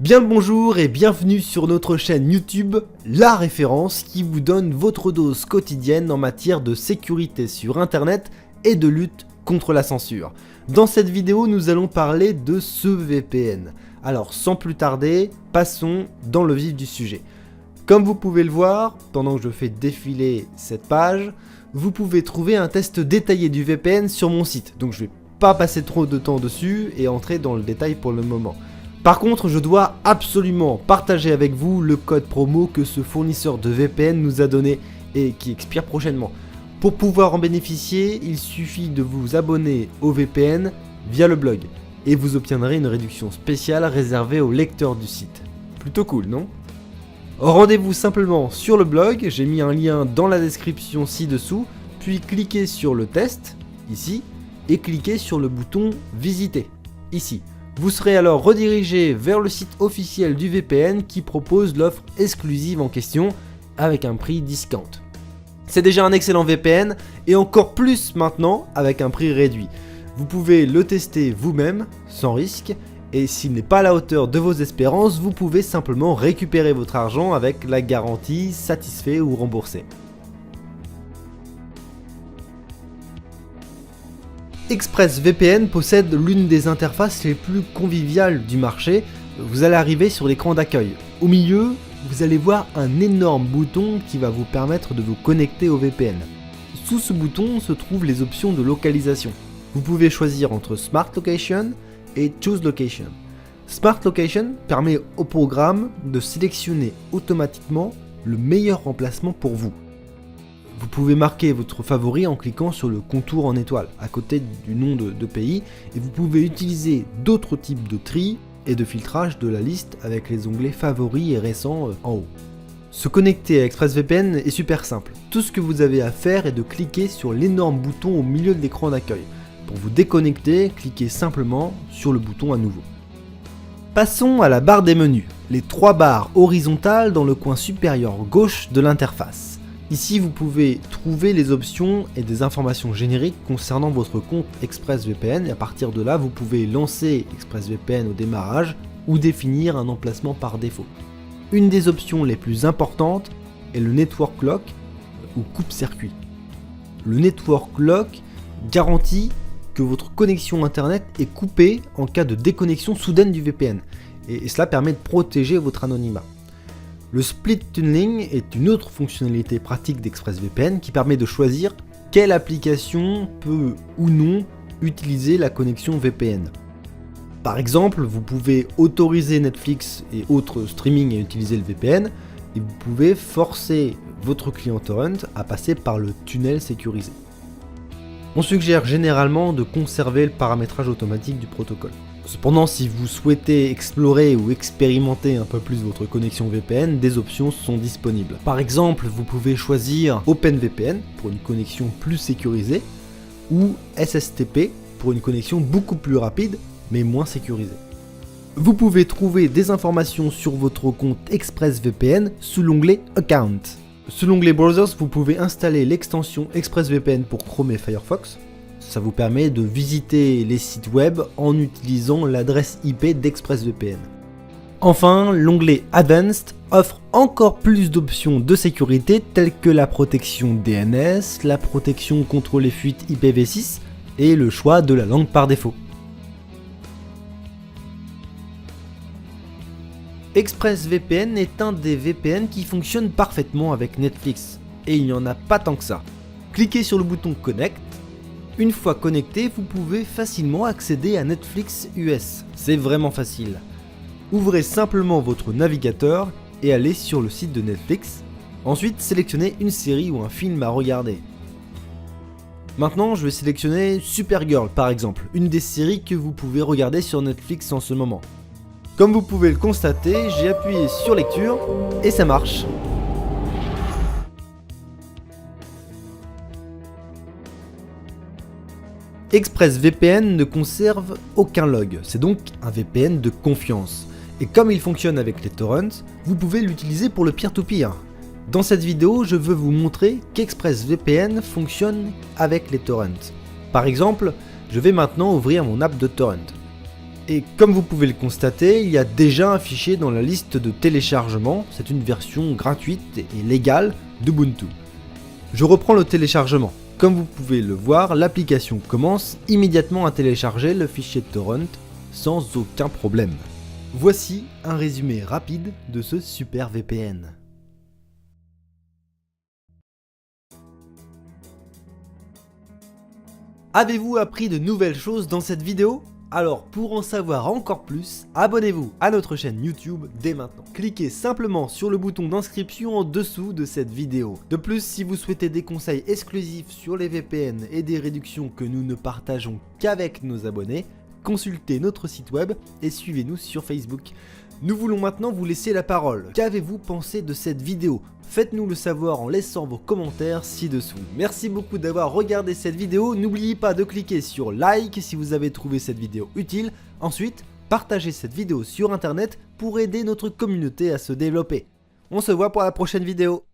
Bien le bonjour et bienvenue sur notre chaîne YouTube, la référence qui vous donne votre dose quotidienne en matière de sécurité sur internet et de lutte contre la censure. Dans cette vidéo, nous allons parler de ce VPN. Alors sans plus tarder, passons dans le vif du sujet. Comme vous pouvez le voir, pendant que je fais défiler cette page, vous pouvez trouver un test détaillé du VPN sur mon site. Donc je vais pas passer trop de temps dessus et entrer dans le détail pour le moment. Par contre, je dois absolument partager avec vous le code promo que ce fournisseur de VPN nous a donné et qui expire prochainement. Pour pouvoir en bénéficier, il suffit de vous abonner au VPN via le blog et vous obtiendrez une réduction spéciale réservée aux lecteurs du site. Plutôt cool, non ? Rendez-vous simplement sur le blog, j'ai mis un lien dans la description ci-dessous, puis cliquez sur le test, ici, et cliquez sur le bouton visiter, ici. Vous serez alors redirigé vers le site officiel du VPN qui propose l'offre exclusive en question avec un prix discount. C'est déjà un excellent VPN et encore plus maintenant avec un prix réduit. Vous pouvez le tester vous-même sans risque et s'il n'est pas à la hauteur de vos espérances, vous pouvez simplement récupérer votre argent avec la garantie satisfait ou remboursé. ExpressVPN possède l'une des interfaces les plus conviviales du marché. Vous allez arriver sur l'écran d'accueil. Au milieu, vous allez voir un énorme bouton qui va vous permettre de vous connecter au VPN. Sous ce bouton se trouvent les options de localisation. Vous pouvez choisir entre Smart Location et Choose Location. Smart Location permet au programme de sélectionner automatiquement le meilleur emplacement pour vous. Vous pouvez marquer votre favori en cliquant sur le contour en étoile à côté du nom de pays et vous pouvez utiliser d'autres types de tri et de filtrage de la liste avec les onglets favoris et récents en haut. Se connecter à ExpressVPN est super simple. Tout ce que vous avez à faire est de cliquer sur l'énorme bouton au milieu de l'écran d'accueil. Pour vous déconnecter, cliquez simplement sur le bouton à nouveau. Passons à la barre des menus, les trois barres horizontales dans le coin supérieur gauche de l'interface. Ici, vous pouvez trouver les options et des informations génériques concernant votre compte ExpressVPN et à partir de là, vous pouvez lancer ExpressVPN au démarrage ou définir un emplacement par défaut. Une des options les plus importantes est le Network Lock ou coupe-circuit. Le Network Lock garantit que votre connexion internet est coupée en cas de déconnexion soudaine du VPN et cela permet de protéger votre anonymat. Le Split Tunneling est une autre fonctionnalité pratique d'ExpressVPN qui permet de choisir quelle application peut ou non utiliser la connexion VPN. Par exemple, vous pouvez autoriser Netflix et autres streaming à utiliser le VPN et vous pouvez forcer votre client torrent à passer par le tunnel sécurisé. On suggère généralement de conserver le paramétrage automatique du protocole. Cependant, si vous souhaitez explorer ou expérimenter un peu plus votre connexion VPN, des options sont disponibles. Par exemple, vous pouvez choisir OpenVPN pour une connexion plus sécurisée ou SSTP pour une connexion beaucoup plus rapide mais moins sécurisée. Vous pouvez trouver des informations sur votre compte ExpressVPN sous l'onglet Account. Sous l'onglet Browsers, vous pouvez installer l'extension ExpressVPN pour Chrome et Firefox. Ça vous permet de visiter les sites web en utilisant l'adresse IP d'ExpressVPN. Enfin, l'onglet Advanced offre encore plus d'options de sécurité telles que la protection DNS, la protection contre les fuites IPv6 et le choix de la langue par défaut. ExpressVPN est un des VPN qui fonctionne parfaitement avec Netflix et il n'y en a pas tant que ça. Cliquez sur le bouton Connect. Une fois connecté, vous pouvez facilement accéder à Netflix US. C'est vraiment facile. Ouvrez simplement votre navigateur et allez sur le site de Netflix. Ensuite, sélectionnez une série ou un film à regarder. Maintenant, je vais sélectionner Supergirl par exemple, une des séries que vous pouvez regarder sur Netflix en ce moment. Comme vous pouvez le constater, j'ai appuyé sur lecture et ça marche. ExpressVPN ne conserve aucun log, c'est donc un VPN de confiance. Et comme il fonctionne avec les torrents, vous pouvez l'utiliser pour le peer-to-peer. Dans cette vidéo, je veux vous montrer qu'ExpressVPN fonctionne avec les torrents. Par exemple, je vais maintenant ouvrir mon app de torrent. Et comme vous pouvez le constater, il y a déjà un fichier dans la liste de téléchargement, c'est une version gratuite et légale d'Ubuntu. Je reprends le téléchargement. Comme vous pouvez le voir, l'application commence immédiatement à télécharger le fichier torrent sans aucun problème. Voici un résumé rapide de ce super VPN. Avez-vous appris de nouvelles choses dans cette vidéo ? Alors pour en savoir encore plus, abonnez-vous à notre chaîne YouTube dès maintenant. Cliquez simplement sur le bouton d'inscription en dessous de cette vidéo. De plus, si vous souhaitez des conseils exclusifs sur les VPN et des réductions que nous ne partageons qu'avec nos abonnés, consultez notre site web et suivez-nous sur Facebook. Nous voulons maintenant vous laisser la parole. Qu'avez-vous pensé de cette vidéo ? Faites-nous le savoir en laissant vos commentaires ci-dessous. Merci beaucoup d'avoir regardé cette vidéo. N'oubliez pas de cliquer sur like si vous avez trouvé cette vidéo utile. Ensuite, partagez cette vidéo sur internet pour aider notre communauté à se développer. On se voit pour la prochaine vidéo.